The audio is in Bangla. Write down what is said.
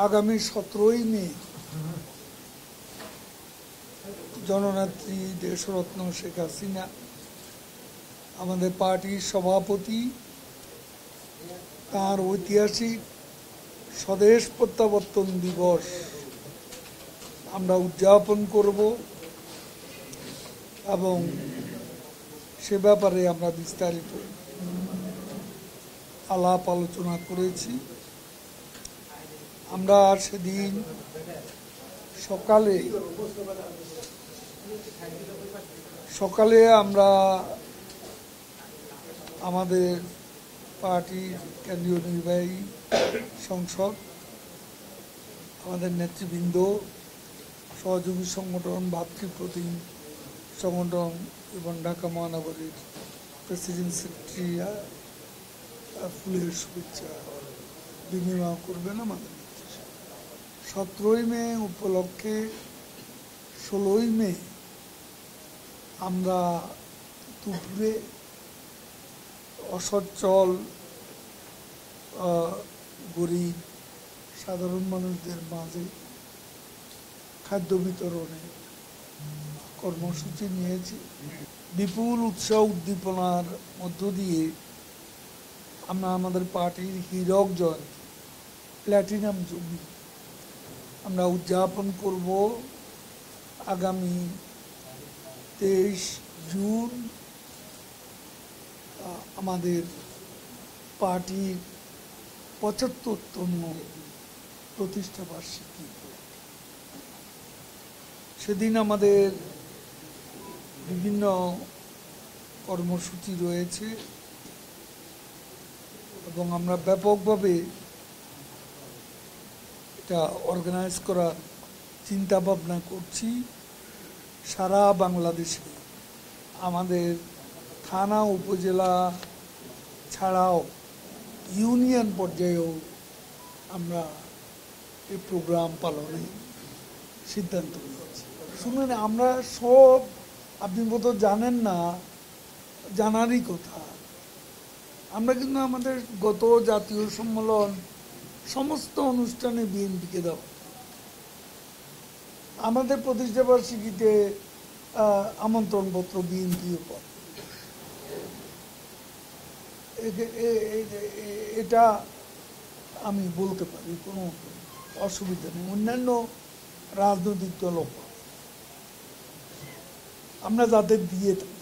আগামী 17ই মে জননেত্রী দেশরত্ন শেখ হাসিনা আমাদের পার্টির সভাপতি তার ঐতিহাসিক স্বদেশ প্রত্যাবর্তন দিবস আমরা উদযাপন করব এবং সে ব্যাপারে আমরা বিস্তারিত আলাপ আলোচনা করেছি। আমরা সেদিন সকালে আমরা আমাদের পার্টির কেন্দ্রীয় নির্বাহী সংসদ, আমাদের নেতৃবৃন্দ, সহযোগী সংগঠন, ভাতৃপ্রতিম সংগঠন এবং ঢাকা মহানগরীর প্রেসিডেন্ট সেক্রেটারিরা ফুলের শুভেচ্ছা বিনিময় করবেন আমাদের। 17ই মে উপলক্ষে 16ই মে আমরা দুপুরে অসচ্ছল গরিব সাধারণ মানুষদের মাঝে খাদ্য বিতরণের কর্মসূচি নিয়েছি। বিপুল উৎসাহ উদ্দীপনার মধ্য দিয়ে আমরা আমাদের পার্টির হীরক জয়ন্তী, প্ল্যাটিনাম জুবলি আমরা উদযাপন করব আগামী 23 জুন আমাদের পার্টির 75তম প্রতিষ্ঠা বার্ষিকী। সেদিন আমাদের বিভিন্ন কর্মসূচি রয়েছে এবং আমরা ব্যাপকভাবে এটা অর্গানাইজ করার চিন্তা ভাবনা করছি। সারা বাংলাদেশে আমাদের থানা উপজেলা ছাড়াও ইউনিয়ন পর্যায়েও আমরা এই প্রোগ্রাম পালনে সিদ্ধান্ত নিয়েছি। শুনুন, আমরা সব, আপনি বোধহয় জানেন না, জানারই কথা, আমরা কিন্তু আমাদের গত জাতীয় সম্মেলন সমস্ত অনুষ্ঠানে বিএনপিকে দেওয়া, আমাদের প্রতিষ্ঠা বার্ষিকীতে আমন্ত্রণপত্র বিএনপিও পায়। এটা আমি বলতে পারি, কোনো অসুবিধা নেই। অন্যান্য রাজনৈতিক দলও আমরা যাদের দিয়ে থাকি